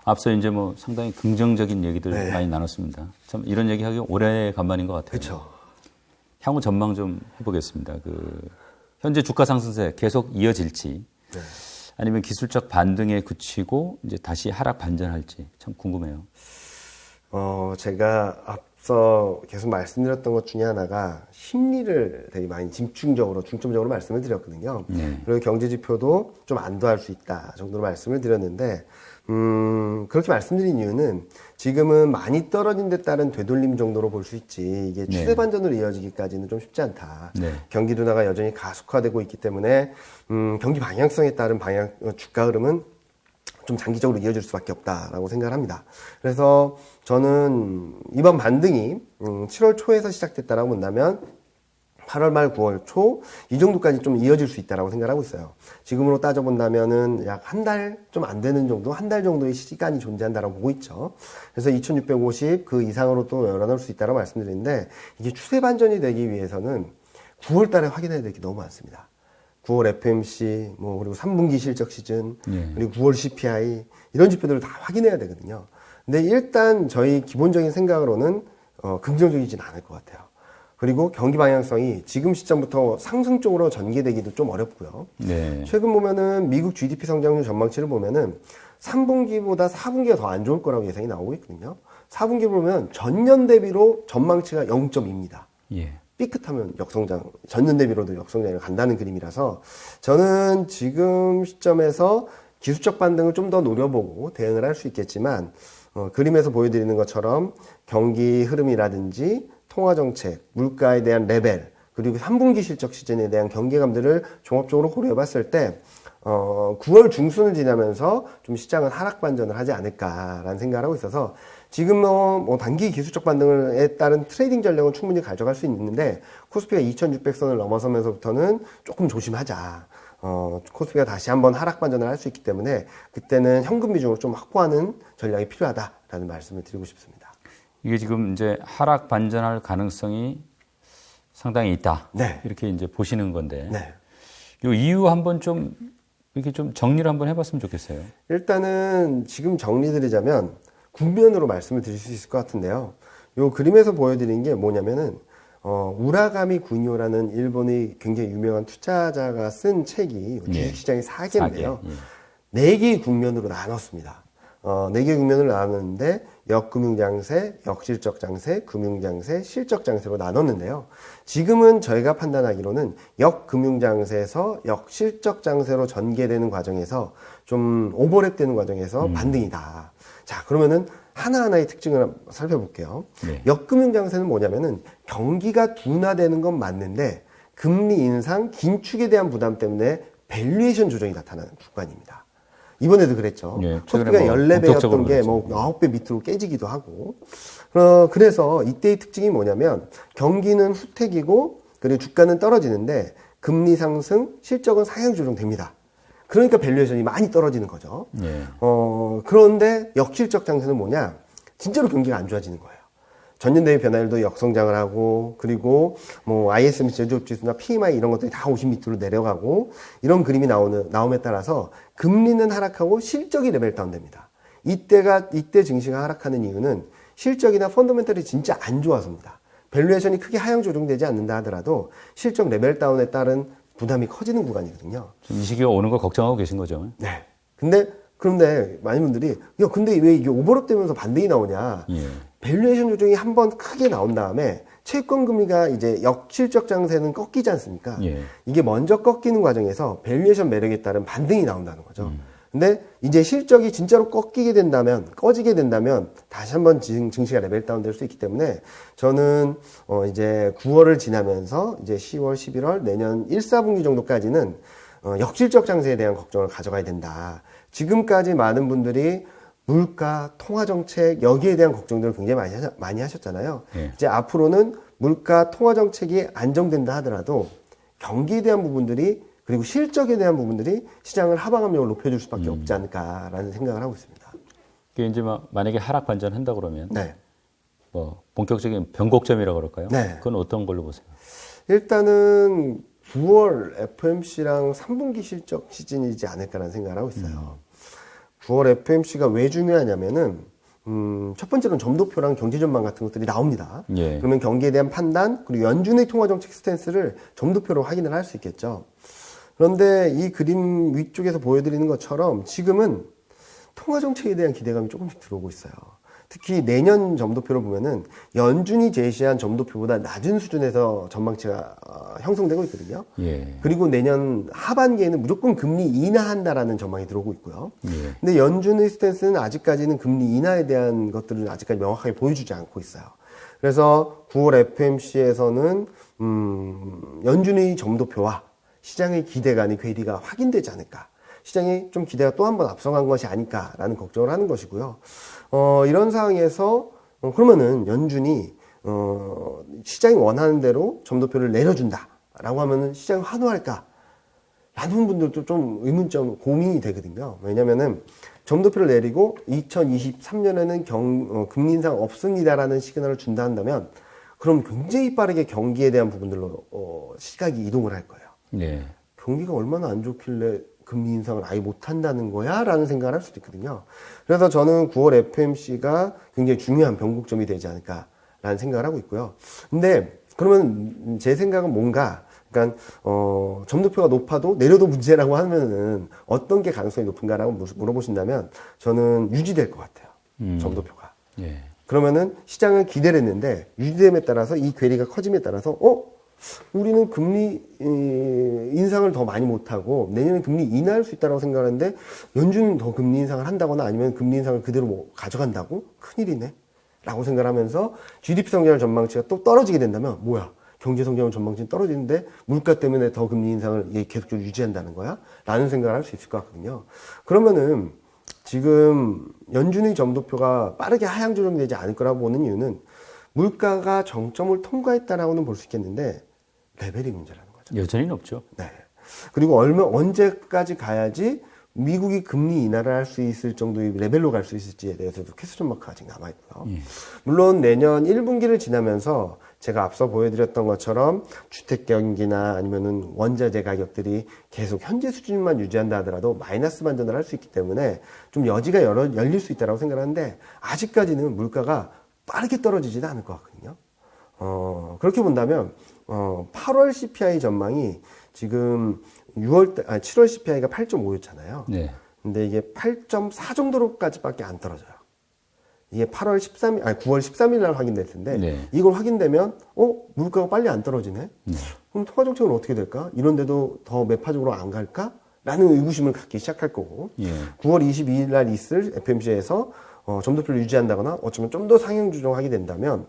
앞서 이제 뭐 상당히 긍정적인 얘기들 네. 많이 나눴습니다. 참 이런 얘기 하기 오래간만인 것 같아요. 그렇죠. 향후 전망 좀 해보겠습니다. 현재 주가 상승세 계속 이어질지, 네. 아니면 기술적 반등에 그치고 이제 다시 하락 반전할지 참 궁금해요. 제가 앞서 계속 말씀드렸던 것 중에 하나가 심리를 되게 많이 중점적으로 말씀을 드렸거든요. 네. 그리고 경제 지표도 좀 안도할 수 있다 정도로 말씀을 드렸는데, 그렇게 말씀드린 이유는 지금은 많이 떨어진 데 따른 되돌림 정도로 볼 수 있지, 이게 추세 네. 반전으로 이어지기까지는 좀 쉽지 않다. 네. 경기 둔화가 여전히 가속화되고 있기 때문에, 경기 방향성에 따른 주가 흐름은 좀 장기적으로 이어질 수밖에 없다라고 생각을 합니다. 그래서 저는 이번 반등이 7월 초에서 시작됐다라고 본다면 8월 말 9월 초 이 정도까지 좀 이어질 수 있다라고 생각하고 있어요. 지금으로 따져본다면은 약 한 달 좀 안 되는 정도, 한 달 정도의 시간이 존재한다라고 보고 있죠. 그래서 2650 그 이상으로 또 열어놓을 수 있다라고 말씀드리는데, 이게 추세 반전이 되기 위해서는 9월 달에 확인해야 될 게 너무 많습니다. 9월 FMC, 그리고 3분기 실적 시즌, 예. 그리고 9월 CPI, 이런 지표들을 다 확인해야 되거든요. 근데 일단 저희 기본적인 생각으로는, 긍정적이진 않을 것 같아요. 그리고 경기 방향성이 지금 시점부터 상승 쪽으로 전개되기도 좀 어렵고요. 네. 최근 보면은 미국 GDP 성장률 전망치를 보면은 3분기보다 4분기가 더 안 좋을 거라고 예상이 나오고 있거든요. 4분기 보면 전년 대비로 전망치가 0.2입니다. 예. 삐끗하면 역성장, 전년 대비로도 역성장이 간다는 그림이라서, 저는 지금 시점에서 기술적 반등을 좀 더 노려보고 대응을 할 수 있겠지만, 그림에서 보여드리는 것처럼 경기 흐름이라든지 통화정책, 물가에 대한 레벨, 그리고 3분기 실적 시즌에 대한 경계감들을 종합적으로 고려해봤을 때 9월 중순을 지나면서 좀 시장은 하락 반전을 하지 않을까라는 생각을 하고 있어서, 지금 단기 기술적 반등에 따른 트레이딩 전략은 충분히 가져갈 수 있는데, 코스피가 2600선을 넘어서면서부터는 조금 조심하자. 코스피가 다시 한번 하락 반전을 할 수 있기 때문에 그때는 현금 비중을 좀 확보하는 전략이 필요하다라는 말씀을 드리고 싶습니다. 이게 지금 이제 하락 반전할 가능성이 상당히 있다. 네. 이렇게 이제 보시는 건데. 네. 요 이유 한번 좀 이렇게 좀 정리를 한번 해봤으면 좋겠어요. 일단은 지금 정리드리자면 국면으로 말씀을 드릴 수 있을 것 같은데요. 요 그림에서 보여드린 게 뭐냐면은, 우라가미 군요라는 일본의 굉장히 유명한 투자자가 쓴 책이 주식시장의 사계인데요. 네 개의 국면으로 나눴습니다. 네 개의 국면을 나눴는데, 역금융장세, 역실적장세, 금융장세, 실적장세로 나눴는데요. 지금은 저희가 판단하기로는 역금융장세에서 역실적장세로 전개되는 과정에서 좀 오버랩되는 과정에서 반등이다. 자, 그러면은 하나하나의 특징을 살펴볼게요. 네. 역금융장세는 뭐냐면은 경기가 둔화되는 건 맞는데 금리 인상, 긴축에 대한 부담 때문에 밸류에이션 조정이 나타나는 구간입니다. 이번에도 그랬죠. 예, 코스피가 뭐 14배였던 게 그렇죠. 9배 밑으로 깨지기도 하고. 그래서 이때의 특징이 뭐냐면 경기는 후퇴기고 그리고 주가는 떨어지는데 금리 상승, 실적은 상향 조정됩니다. 그러니까 밸류에이션이 많이 떨어지는 거죠. 예. 그런데 역실적 장세는 뭐냐? 진짜로 경기가 안 좋아지는 거예요. 전년 대비 변화율도 역성장을 하고, 그리고 ISM 제조업 지수나 PMI 이런 것들이 다 50 밑으로 내려가고, 이런 그림이 나옴에 따라서 금리는 하락하고 실적이 레벨 다운됩니다. 이때 증시가 하락하는 이유는 실적이나 펀더멘털이 진짜 안 좋아서입니다. 밸류에이션이 크게 하향 조정되지 않는다 하더라도 실적 레벨 다운에 따른 부담이 커지는 구간이거든요. 이 시기가 오는 걸 걱정하고 계신 거죠? 네. 그런데 많은 분들이, 근데 왜 이게 오버랩 되면서 반등이 나오냐? 예. 밸류에이션 조정이 한번 크게 나온 다음에 채권 금리가 이제 역실적 장세는 꺾이지 않습니까? 예. 이게 먼저 꺾이는 과정에서 밸류에이션 매력에 따른 반등이 나온다는 거죠. 근데 이제 실적이 진짜로 꺼지게 된다면 다시 한번 증시가 레벨 다운 될 수 있기 때문에 저는 이제 9월을 지나면서 이제 10월, 11월 내년 1, 4분기 정도까지는 역실적 장세에 대한 걱정을 가져가야 된다. 지금까지 많은 분들이 물가, 통화정책 여기에 대한 걱정들을 굉장히 많이 하셨잖아요. 예. 이제 앞으로는 물가, 통화정책이 안정된다 하더라도 경기에 대한 부분들이 그리고 실적에 대한 부분들이 시장을 하방 압력을 높여줄 수밖에 없지 않을까라는 생각을 하고 있습니다. 이게 이제 만약에 하락 반전한다 그러면 네. 본격적인 변곡점이라고 그럴까요? 네. 그건 어떤 걸로 보세요? 일단은 9월 FMC랑 3분기 실적 시즌이지 않을까라는 생각을 하고 있어요. 9월 FOMC가 왜 중요하냐면은 첫 번째로는 점도표랑 경제 전망 같은 것들이 나옵니다. 예. 그러면 경기에 대한 판단 그리고 연준의 통화 정책 스탠스를 점도표로 확인을 할 수 있겠죠. 그런데 이 그림 위쪽에서 보여드리는 것처럼 지금은 통화 정책에 대한 기대감이 조금씩 들어오고 있어요. 특히 내년 점도표를 보면은 연준이 제시한 점도표보다 낮은 수준에서 전망치가 형성되고 있거든요. 예. 그리고 내년 하반기에는 무조건 금리 인하한다라는 전망이 들어오고 있고요. 예. 근데 연준의 스탠스는 아직까지는 금리 인하에 대한 것들을 아직까지 명확하게 보여주지 않고 있어요. 그래서 9월 FOMC에서는 연준의 점도표와 시장의 기대간의 괴리가 확인되지 않을까. 시장이 좀 기대가 또 한 번 앞서간 것이 아닐까라는 걱정을 하는 것이고요. 이런 상황에서 그러면은 연준이 시장이 원하는 대로 점도표를 내려준다라고 하면은 시장이 환호할까? 라는 분들도 좀 의문점 고민이 되거든요. 왜냐면은 점도표를 내리고 2023년에는 금리 인상 없습니다라는 시그널을 준다 한다면 그럼 굉장히 빠르게 경기에 대한 부분들로 시각이 이동을 할 거예요. 네. 경기가 얼마나 안 좋길래 금리 인상을 아예 못한다는 거야? 라는 생각을 할 수도 있거든요. 그래서 저는 9월 FOMC가 굉장히 중요한 변곡점이 되지 않을까라는 생각을 하고 있고요. 근데 그러면 제 생각은 뭔가 그러니까 점도표가 높아도 내려도 문제라고 하면은 어떤 게 가능성이 높은가라고 물어보신다면 저는 유지될 것 같아요. 점도표가. 예. 그러면은 시장은 기대를 했는데 유지됨에 따라서 이 괴리가 커짐에 따라서 우리는 금리 인상을 더 많이 못하고 내년에 금리 인하할 수 있다고 생각하는데 연준은 더 금리 인상을 한다거나 아니면 금리 인상을 그대로 가져간다고? 큰일이네 라고 생각하면서 GDP 성장률 전망치가 또 떨어지게 된다면 뭐야 경제 성장률 전망치는 떨어지는데 물가 때문에 더 금리 인상을 계속적으로 유지한다는 거야? 라는 생각을 할 수 있을 것 같거든요. 그러면은 지금 연준의 점도표가 빠르게 하향 조정이 되지 않을 거라고 보는 이유는 물가가 정점을 통과했다라고는 볼 수 있겠는데 레벨이 문제라는 거죠. 여전히 높죠. 네. 그리고 언제까지 가야지 미국이 금리 인하를 할 수 있을 정도의 레벨로 갈 수 있을지에 대해서도 퀘스천 마크가 아직 남아있고요. 물론 내년 1분기를 지나면서 제가 앞서 보여드렸던 것처럼 주택 경기나 아니면은 원자재 가격들이 계속 현재 수준만 유지한다 하더라도 마이너스 반전을 할 수 있기 때문에 좀 여지가 열릴 수 있다고 생각하는데 아직까지는 물가가 빠르게 떨어지지는 않을 것 같거든요. 그렇게 본다면 8월 CPI 전망이 지금 7월 CPI가 8.5였잖아요. 네. 근데 이게 8.4 정도로까지밖에 안 떨어져요. 이게 9월 13일 날 확인될 텐데 네. 이걸 확인되면 물가가 빨리 안 떨어지네. 그럼 통화 정책은 어떻게 될까? 이런데도 더 매파적으로 안 갈까? 라는 의구심을 갖기 시작할 거고. 예. 9월 22일 날 있을 FOMC에서 점도표를 유지한다거나 어쩌면 좀 더 상향 조정하게 된다면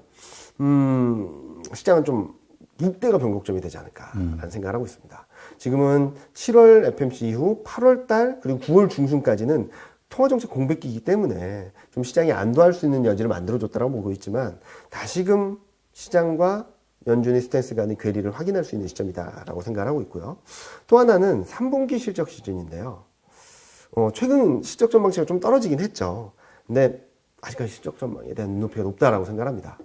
시장은 좀 이때가 변곡점이 되지 않을까라는 생각을 하고 있습니다. 지금은 7월 FOMC 이후 8월 달 그리고 9월 중순까지는 통화정책 공백기이기 때문에 좀 시장이 안도할 수 있는 여지를 만들어줬다고 보고 있지만 다시금 시장과 연준의 스탠스 간의 괴리를 확인할 수 있는 시점이다라고 생각을 하고 있고요. 또 하나는 3분기 실적 시즌인데요. 최근 실적 전망치가 좀 떨어지긴 했죠. 근데 아직까지 실적 전망에 대한 눈높이가 높다라고 생각합니다.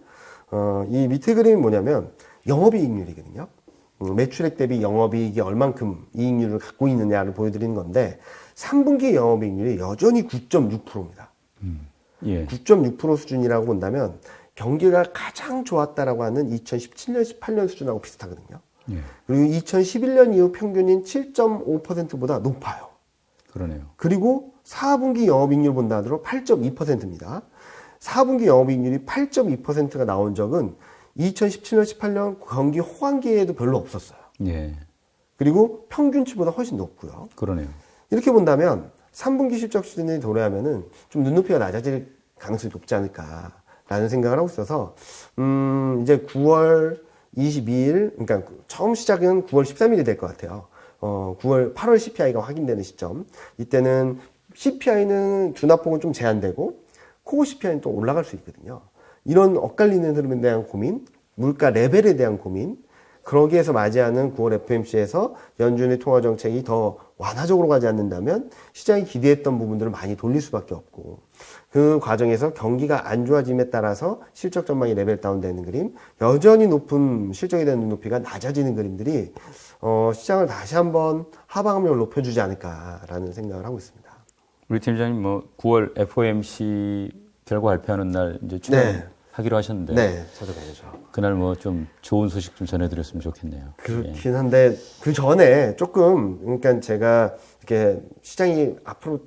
이 밑에 그림이 뭐냐면 영업이익률이거든요. 매출액 대비 영업이익이 얼만큼 이익률을 갖고 있느냐를 보여드리는 건데 3분기 영업이익률이 여전히 9.6%입니다. 예. 9.6% 수준이라고 본다면 경기가 가장 좋았다라고 하는 2017년, 18년 수준하고 비슷하거든요. 예. 그리고 2011년 이후 평균인 7.5%보다 높아요. 그러네요. 그리고 4분기 영업이익률 본다 하더라도 8.2%입니다. 4분기 영업이익률이 8.2%가 나온 적은 2017년, 18년 경기 호황기에도 별로 없었어요. 예. 그리고 평균치보다 훨씬 높고요. 그러네요. 이렇게 본다면 3분기 실적 시즌이 도래하면은 좀 눈높이가 낮아질 가능성이 높지 않을까라는 생각을 하고 있어서 이제 9월 22일 그러니까 처음 시작은 9월 13일이 될 것 같아요. 8월 CPI가 확인되는 시점. 이때는 CPI는 둔화폭은 좀 제한되고 코어 CPI는 또 올라갈 수 있거든요. 이런 엇갈리는 흐름에 대한 고민, 물가 레벨에 대한 고민, 그러기에서 맞이하는 9월 FOMC에서 연준의 통화 정책이 더 완화적으로 가지 않는다면 시장이 기대했던 부분들을 많이 돌릴 수밖에 없고 그 과정에서 경기가 안 좋아짐에 따라서 실적 전망이 레벨 다운되는 그림, 여전히 높은 실적에 대한 눈높이가 낮아지는 그림들이 시장을 다시 한번 하방 압력을 높여주지 않을까라는 생각을 하고 있습니다. 우리 팀장님 뭐 9월 FOMC 결과 발표하는 날 이제 출연하기로 하셨는데 네, 찾아가야죠. 그날 뭐 좀 좋은 소식 좀 전해드렸으면 좋겠네요. 그렇긴 한데 그 전에 조금 그러니까 제가 이렇게 시장이 앞으로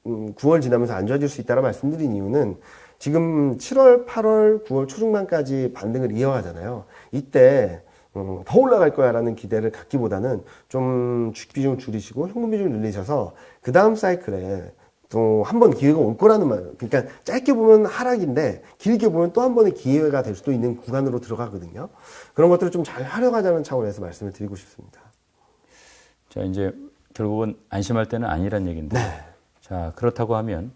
9월 지나면서 안 좋아질 수 있다고 말씀드린 이유는 지금 7월, 8월, 9월 초중반까지 반등을 이어가잖아요. 이때 더 올라갈 거야라는 기대를 갖기보다는 좀 주식 비중을 줄이시고 현금 비중을 늘리셔서 그 다음 사이클에 또 한 번 기회가 올 거라는 말. 그러니까 짧게 보면 하락인데 길게 보면 또 한 번의 기회가 될 수도 있는 구간으로 들어가거든요. 그런 것들을 좀 잘 활용하자는 차원에서 말씀을 드리고 싶습니다. 자, 이제 결국은 안심할 때는 아니란 얘기인데. 네. 자, 그렇다고 하면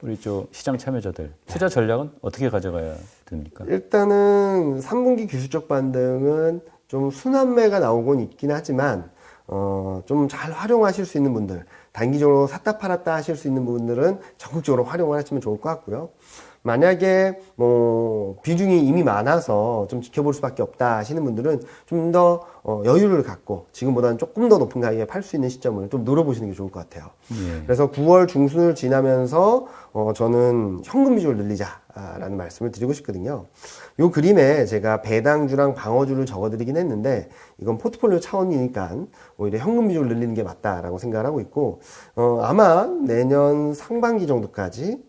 우리 시장 참여자들 투자 전략은 어떻게 가져가야 됩니까? 일단은 3분기 기술적 반등은 좀 순환매가 나오곤 있긴 하지만 좀 잘 활용하실 수 있는 분들, 단기적으로 샀다 팔았다 하실 수 있는 분들은 적극적으로 활용을 하시면 좋을 것 같고요. 만약에 뭐 비중이 이미 많아서 좀 지켜볼 수밖에 없다 하시는 분들은 좀 더 여유를 갖고 지금보다는 조금 더 높은 가격에 팔 수 있는 시점을 좀 노려보시는 게 좋을 것 같아요. 예. 그래서 9월 중순을 지나면서 저는 현금 비중을 늘리자라는 말씀을 드리고 싶거든요. 요 그림에 제가 배당주랑 방어주를 적어드리긴 했는데 이건 포트폴리오 차원이니까 오히려 현금 비중을 늘리는 게 맞다라고 생각을 하고 있고 아마 내년 상반기 정도까지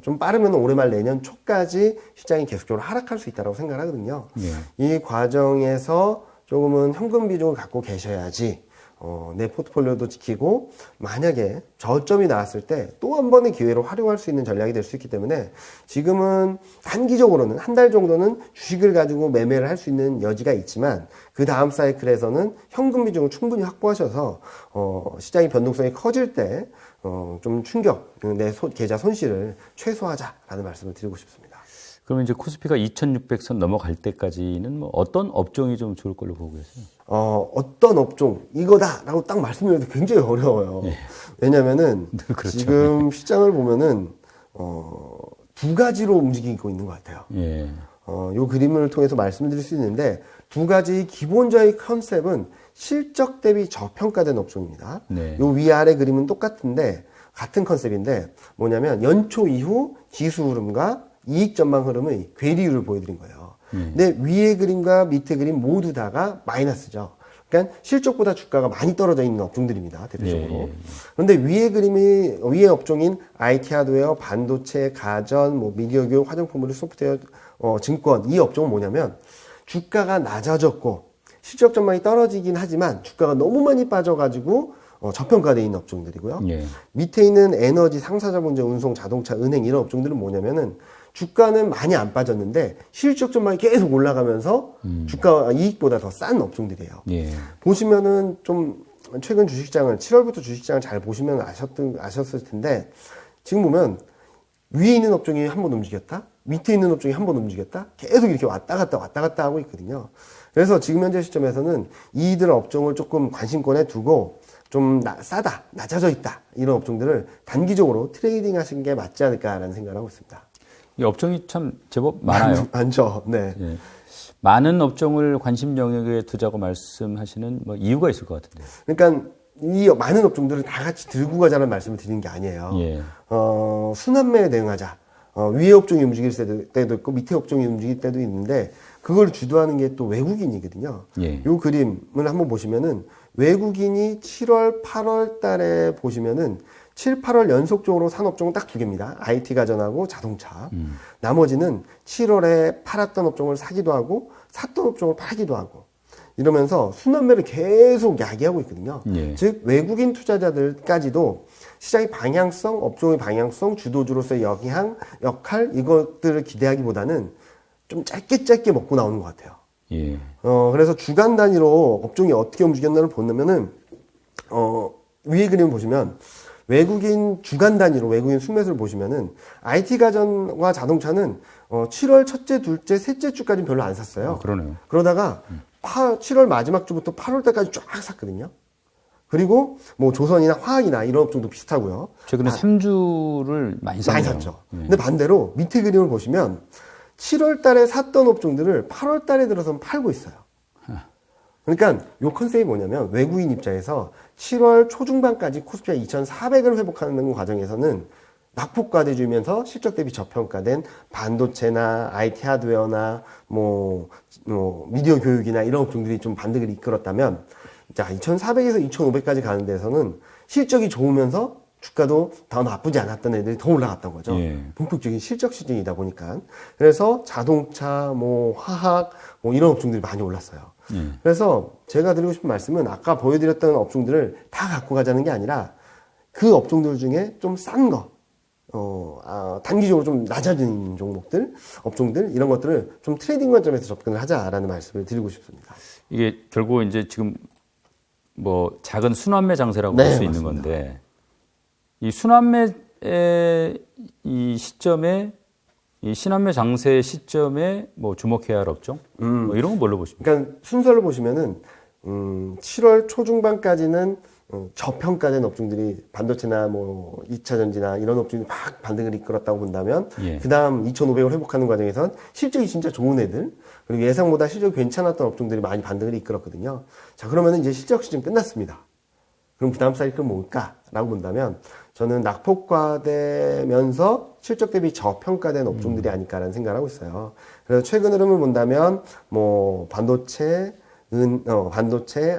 좀 빠르면 올해 말 내년 초까지 시장이 계속적으로 하락할 수 있다고 생각을 하거든요. 예. 이 과정에서 조금은 현금 비중을 갖고 계셔야지 내 포트폴리오도 지키고 만약에 저점이 나왔을 때 또 한 번의 기회로 활용할 수 있는 전략이 될 수 있기 때문에 지금은 단기적으로는 한 달 정도는 주식을 가지고 매매를 할 수 있는 여지가 있지만 그 다음 사이클에서는 현금 비중을 충분히 확보하셔서 시장의 변동성이 커질 때 좀 충격, 내 계좌 손실을 최소화하자라는 말씀을 드리고 싶습니다. 그러면 이제 코스피가 2,600선 넘어갈 때까지는 뭐 어떤 업종이 좀 좋을 걸로 보고 계세요? 어떤 업종 이거다라고 딱 말씀드려도 굉장히 어려워요. 예. 왜냐면은 그렇죠. 지금 시장을 보면은 두 가지로 움직이고 있는 것 같아요. 예. 요 그림을 통해서 말씀드릴 수 있는데 두 가지 기본적인 컨셉은 실적 대비 저평가된 업종입니다. 네. 요 위아래 그림은 똑같은데 같은 컨셉인데 뭐냐면 연초 이후 지수 흐름과 이익 전망 흐름의 괴리율을 보여드린 거예요. 근데 위에 그림과 밑에 그림 모두 다가 마이너스죠. 그러니까 실적보다 주가가 많이 떨어져 있는 업종들입니다. 대표적으로. 예, 예, 예. 그런데 위에 업종인 IT 하드웨어, 반도체, 가전, 뭐 미디어 교육, 화장품, 소프트웨어, 증권 이 업종은 뭐냐면 주가가 낮아졌고 실적 전망이 떨어지긴 하지만 주가가 너무 많이 빠져가지고 저평가되어 있는 업종들이고요. 예. 밑에 있는 에너지, 상사자본재, 운송, 자동차, 은행 이런 업종들은 뭐냐면은 주가는 많이 안 빠졌는데 실적 전망이 계속 올라가면서 주가 이익보다 더 싼 업종들이에요. 예. 보시면은 좀 최근 주식시장을 7월부터 주식시장을 잘 보시면 아셨을 텐데 지금 보면 위에 있는 업종이 한 번 움직였다, 밑에 있는 업종이 한 번 움직였다, 계속 이렇게 왔다 갔다 하고 있거든요. 그래서 지금 현재 시점에서는 이들 업종을 조금 관심권에 두고 좀 싸다, 낮아져 있다 이런 업종들을 단기적으로 트레이딩 하시는 게 맞지 않을까라는 생각을 하고 있습니다. 이 업종이 참 제법 많아요. 많죠. 네. 예. 많은 업종을 관심 영역에 두자고 말씀하시는 뭐 이유가 있을 것 같은데요. 그러니까 이 많은 업종들을 다 같이 들고 가자는 말씀을 드리는 게 아니에요. 예. 순환매에 대응하자. 위에 업종이 움직일 때도 있고 밑에 업종이 움직일 때도 있는데 그걸 주도하는 게 또 외국인이거든요. 예. 요 그림을 한번 보시면은 외국인이 7월, 8월 달에 보시면은 7, 8월 연속적으로 산 업종은 딱 두 개입니다. IT 가전하고 자동차. 나머지는 7월에 팔았던 업종을 사기도 하고 샀던 업종을 팔기도 하고 이러면서 순환매를 계속 야기하고 있거든요. 예. 즉 외국인 투자자들까지도 시장의 방향성, 업종의 방향성, 주도주로서의 역할 이것들을 기대하기보다는 좀 짧게 먹고 나오는 것 같아요. 예. 그래서 주간 단위로 업종이 어떻게 움직였나를 보면은 위에 그림 보시면 외국인 주간 단위로 외국인 순매수를 보시면은 IT 가전과 자동차는 7월 첫째, 둘째, 셋째 주까지는 별로 안 샀어요. 그러네요. 그러다가 7월 마지막 주부터 8월 달까지 쫙 샀거든요. 그리고 뭐 조선이나 화학이나 이런 업종도 비슷하고요. 최근에 3주를 많이 샀네요. 많이 샀죠. 근데 반대로 밑에 그림을 보시면 7월 달에 샀던 업종들을 8월 달에 들어서는 팔고 있어요. 그러니까 요 컨셉이 뭐냐면 외국인 입장에서 7월 초중반까지 코스피가 2,400을 회복하는 과정에서는 낙폭과대주면서 실적 대비 저평가된 반도체나 IT 하드웨어나 미디어 교육이나 이런 업종들이 좀 반등을 이끌었다면, 자, 2,400에서 2,500까지 가는 데서는 실적이 좋으면서 주가도 더 나쁘지 않았던 애들이 더 올라갔던 거죠. 예. 본격적인 실적 시즌이다 보니까. 그래서 자동차, 화학, 이런 업종들이 많이 올랐어요. 예. 그래서 제가 드리고 싶은 말씀은 아까 보여드렸던 업종들을 다 갖고 가자는 게 아니라 그 업종들 중에 좀 싼 거, 단기적으로 좀 낮아진 종목들, 업종들, 이런 것들을 좀 트레이딩 관점에서 접근을 하자라는 말씀을 드리고 싶습니다. 이게 결국 이제 지금 작은 순환매 장세라고 네, 볼 수 있는 맞습니다. 건데, 이 순환매의 이 시점에, 이 신환매 장세 시점에 주목해야 할 업종? 이런 건 뭘로 보십니까? 그러니까 순서를 보시면은 7월 초중반까지는 저평가된 업종들이 반도체나 2차 전지나 이런 업종이 막 반등을 이끌었다고 본다면, 예. 그 다음 2,500을 회복하는 과정에선 실적이 진짜 좋은 애들, 그리고 예상보다 실적이 괜찮았던 업종들이 많이 반등을 이끌었거든요. 자, 그러면은 이제 실적 시즌 끝났습니다. 그럼 그 다음 사이클은 뭘까라고 본다면, 저는 낙폭과되면서 실적 대비 저평가된 업종들이 아닐까라는 생각을 하고 있어요. 그래서 최근 흐름을 본다면 반도체,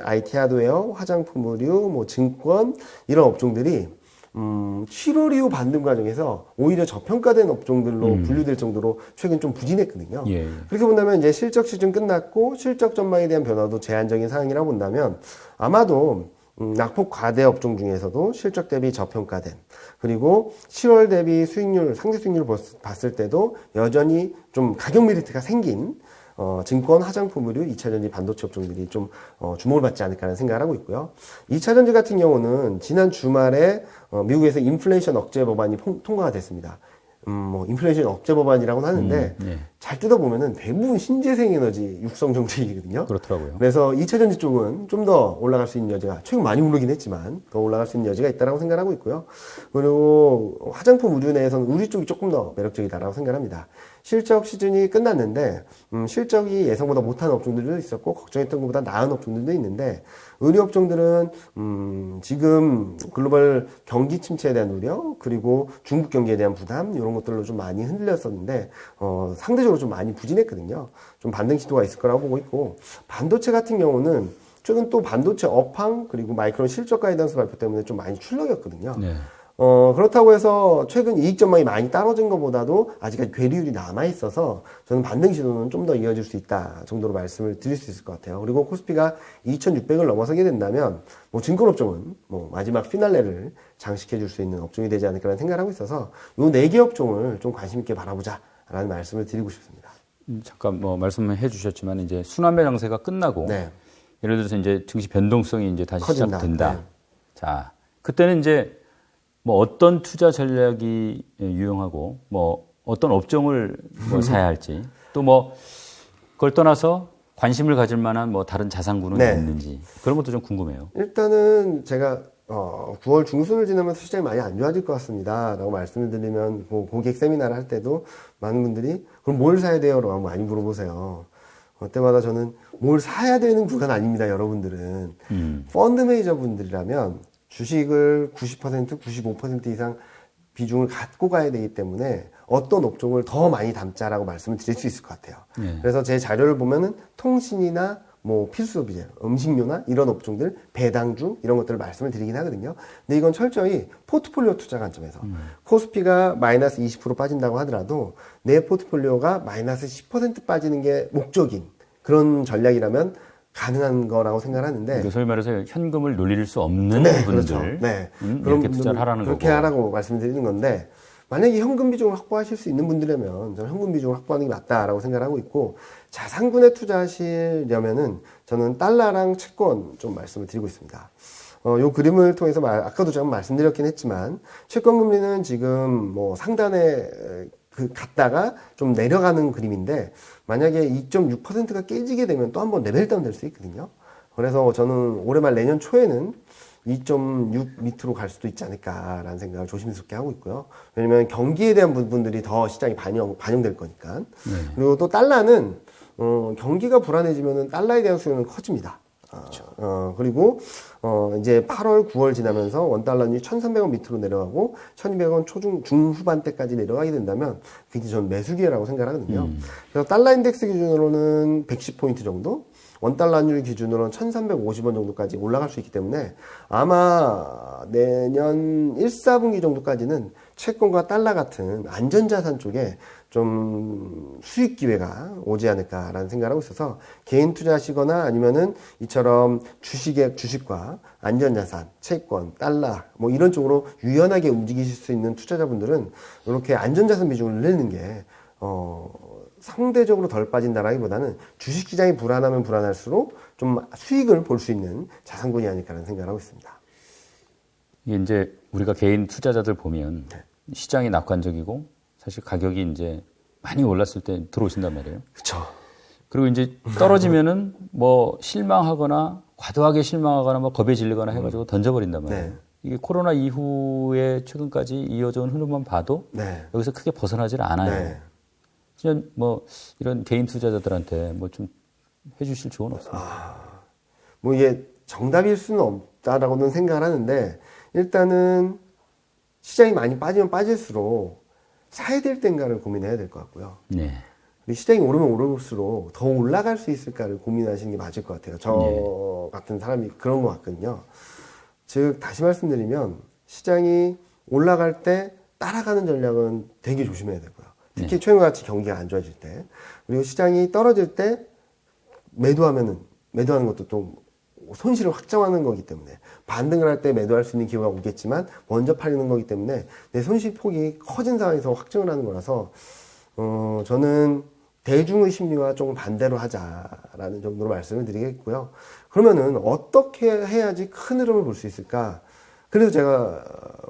IT 하드웨어, 화장품 의류, 증권 이런 업종들이 7월 이후 반등 과정에서 오히려 저평가된 업종들로 분류될 정도로 최근 좀 부진했거든요. 예. 그렇게 본다면 이제 실적 시즌 끝났고 실적 전망에 대한 변화도 제한적인 상황이라고 본다면 아마도 낙폭 과대 업종 중에서도 실적 대비 저평가된, 그리고 7월 대비 수익률, 상대 수익률을 봤을 때도 여전히 좀 가격 메리트가 생긴 증권, 화장품 의류, 2차전지, 반도체 업종들이 좀 주목을 받지 않을까라는 생각을 하고 있고요. 2차전지 같은 경우는 지난 주말에 미국에서 인플레이션 억제 법안이 통과가 됐습니다. 인플레이션 억제 법안이라고는 하는데 예. 잘 뜯어보면은 대부분 신재생 에너지 육성 정책이거든요. 그렇더라고요. 그래서 2차전지 쪽은 좀 더 올라갈 수 있는 여지가, 최근 많이 오르긴 했지만 더 올라갈 수 있는 여지가 있다라고 생각하고 있고요. 그리고 화장품 의류 내에서는 의류 쪽이 조금 더 매력적이다라고 생각합니다. 실적 시즌이 끝났는데 실적이 예상보다 못한 업종들도 있었고 걱정했던 것보다 나은 업종들도 있는데, 의류 업종들은 지금 글로벌 경기 침체에 대한 우려, 그리고 중국 경기에 대한 부담, 이런 것들로 좀 많이 흔들렸었는데 상대적으로 좀 많이 부진했거든요. 좀 반등 시도가 있을 거라고 보고 있고, 반도체 같은 경우는 최근 또 반도체 업황, 그리고 마이크론 실적 가이던스 발표 때문에 좀 많이 출렁였거든요. 네. 그렇다고 해서 최근 이익 전망이 많이 떨어진 것보다도 아직까지 괴리율이 남아있어서 저는 반등 시도는 좀 더 이어질 수 있다 정도로 말씀을 드릴 수 있을 것 같아요. 그리고 코스피가 2,600을 넘어서게 된다면 증권 업종은 마지막 피날레를 장식해 줄 수 있는 업종이 되지 않을까라는 생각을 하고 있어서 요 4개 업종을 좀 관심 있게 바라보자라는 말씀을 드리고 싶습니다. 잠깐 말씀해 주셨지만 이제 순환매 장세가 끝나고 네. 예를 들어서 이제 증시 변동성이 이제 다시 커진다. 시작된다. 네. 자, 그때는 이제 어떤 투자 전략이 유용하고 어떤 업종을 사야 할지, 또 그걸 떠나서 관심을 가질 만한 다른 자산군은 네. 있는지, 그런 것도 좀 궁금해요. 일단은 제가 9월 중순을 지나면서 시장이 많이 안 좋아질 것 같습니다 라고 말씀을 드리면 고객 세미나를 할 때도 많은 분들이 그럼 뭘 사야 돼요? 라고 많이 물어보세요. 그때마다 저는 뭘 사야 되는 구간 아닙니다, 여러분들은. 펀드 매니저 분들이라면 주식을 90%, 95% 이상 비중을 갖고 가야 되기 때문에 어떤 업종을 더 많이 담자라고 말씀을 드릴 수 있을 것 같아요. 네. 그래서 제 자료를 보면은 통신이나 필수 소비재, 음식료나 이런 업종들, 배당주 이런 것들을 말씀을 드리긴 하거든요. 근데 이건 철저히 포트폴리오 투자 관점에서 코스피가 마이너스 20% 빠진다고 하더라도 내 포트폴리오가 마이너스 10% 빠지는 게 목적인 그런 전략이라면 가능한 거라고 생각하는데, 그러니까 소위 말해서 현금을 놀릴 수 없는 네, 분들, 그렇죠. 네. 이렇게 투자를 하라는 그렇게 거고. 하라고 말씀드리는 건데, 만약에 현금 비중을 확보하실 수 있는 분들이라면 저는 현금 비중을 확보하는 게 맞다라고 생각을 하고 있고, 자산군에 투자하시려면은 저는 달러랑 채권 좀 말씀을 드리고 있습니다. 요 그림을 통해서 아까도 제가 말씀드렸긴 했지만, 채권 금리는 지금 상단에 갔다가 좀 내려가는 그림인데, 만약에 2.6%가 깨지게 되면 또 한번 레벨 다운 될 수 있거든요. 그래서 저는 올해 말 내년 초에는 2.6 밑으로 갈 수도 있지 않을까라는 생각을 조심스럽게 하고 있고요. 왜냐면 경기에 대한 부분들이 더 시장이 반영될 거니까. 네. 그리고 또 달러는 경기가 불안해지면은 달러에 대한 수요는 커집니다. 그리고 이제 8월, 9월 지나면서 원달러율이 1,300원 밑으로 내려가고 1,200원 중후반대까지 내려가게 된다면 굉장히 저는 매수 기회라고 생각하거든요. 그래서 달러 인덱스 기준으로는 110포인트 정도, 원달러 환율 기준으로는 1,350원 정도까지 올라갈 수 있기 때문에 아마 내년 1, 4분기 정도까지는 채권과 달러 같은 안전자산 쪽에 좀 수익 기회가 오지 않을까라는 생각을 하고 있어서 개인 투자하시거나 아니면은 이처럼 주식과 안전자산, 채권, 달러 뭐 이런 쪽으로 유연하게 움직이실 수 있는 투자자분들은 이렇게 안전자산 비중을 늘리는 게 상대적으로 덜 빠진다라기보다는 주식시장이 불안하면 불안할수록 좀 수익을 볼 수 있는 자산군이 아닐까라는 생각을 하고 있습니다. 이게 이제 우리가 개인 투자자들 보면 시장이 낙관적이고 사실 가격이 이제 많이 올랐을 때 들어오신단 말이에요. 그렇죠. 그리고 이제 떨어지면은 뭐 실망하거나 과도하게 실망하거나 뭐 겁에 질리거나 해가지고 던져버린단 말이에요. 네. 이게 코로나 이후에 최근까지 이어져온 흐름만 봐도 네. 여기서 크게 벗어나질 않아요. 네. 진짜 뭐 이런 개인 투자자들한테 뭐 좀 해주실 조언 없습니까? 뭐 이게 정답일 수는 없다라고는 생각을 하는데 일단은 시장이 많이 빠지면 빠질수록 사야 될 땐가를 고민해야 될 것 같고요. 네. 그리고 시장이 오르면 오를수록 더 올라갈 수 있을까를 고민하시는 게 맞을 것 같아요. 저 같은 사람이 그런 것 같거든요. 즉 다시 말씀드리면 시장이 올라갈 때 따라가는 전략은 되게 조심해야 되고요. 특히 최근같이 경기가 안 좋아질 때 그리고 시장이 떨어질 때 매도하는 것도 또 손실을 확정하는 거기 때문에 반등을 할 때 매도할 수 있는 기회가 오겠지만 먼저 팔리는 거기 때문에 내 손실 폭이 커진 상황에서 확정을 하는 거라서 저는 대중의 심리와 조금 반대로 하자라는 정도로 말씀을 드리겠고요. 그러면은 어떻게 해야지 큰 흐름을 볼 수 있을까? 그래서 제가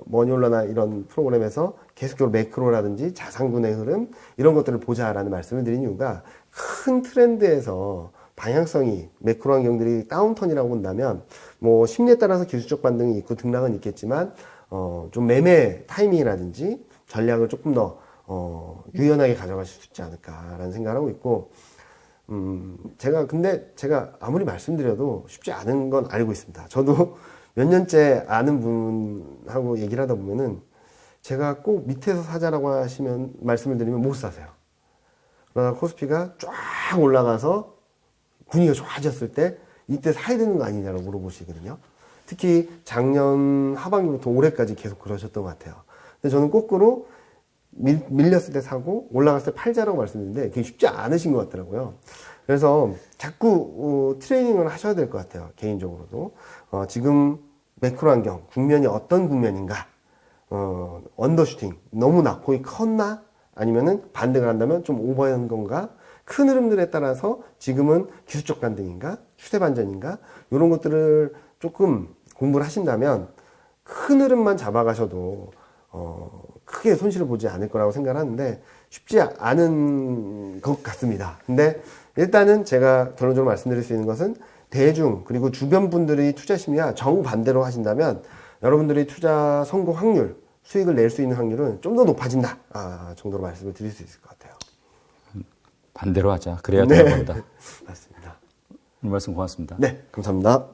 머니올라나 이런 프로그램에서 계속적으로 매크로라든지 자산군의 흐름 이런 것들을 보자라는 말씀을 드린 이유가 큰 트렌드에서 방향성이 매크로 환경들이 다운턴이라고 본다면 뭐 심리에 따라서 기술적 반등이 있고 등락은 있겠지만 좀 매매 타이밍이라든지 전략을 조금 더 유연하게 가져가실 수 있지 않을까라는 생각을 하고 있고 제가 아무리 말씀드려도 쉽지 않은 건 알고 있습니다. 저도 몇 년째 아는 분하고 얘기를 하다 보면은 제가 꼭 밑에서 사자라고 하시면 말씀을 드리면 못 사세요. 그러나 코스피가 쫙 올라가서 분위기가 좋아졌을 때 이때 사야 되는 거 아니냐고 물어보시거든요. 특히 작년 하반기부터 올해까지 계속 그러셨던 것 같아요. 근데 저는 거꾸로 밀렸을 때 사고 올라갔을 때 팔자라고 말씀드리는데 그게 쉽지 않으신 것 같더라고요. 그래서 자꾸 트레이닝을 하셔야 될 것 같아요. 개인적으로도. 지금 매크로 환경, 국면이 어떤 국면인가? 언더슈팅, 너무 낙폭이 컸나? 아니면은 반등을 한다면 좀 오버한 건가? 큰 흐름들에 따라서 지금은 기술적 반등인가? 추세 반전인가? 이런 것들을 조금 공부를 하신다면 큰 흐름만 잡아가셔도 크게 손실을 보지 않을 거라고 생각을 하는데 쉽지 않은 것 같습니다. 근데 일단은 제가 결론적으로 말씀드릴 수 있는 것은 대중 그리고 주변 분들이 투자 심리와 정반대로 하신다면 여러분들이 투자 성공 확률, 수익을 낼 수 있는 확률은 좀 더 높아진다 정도로 말씀을 드릴 수 있을 것 같아요. 반대로 하자. 그래야 되는 겁니다. 맞습니다. 오늘 말씀 고맙습니다. 네, 감사합니다.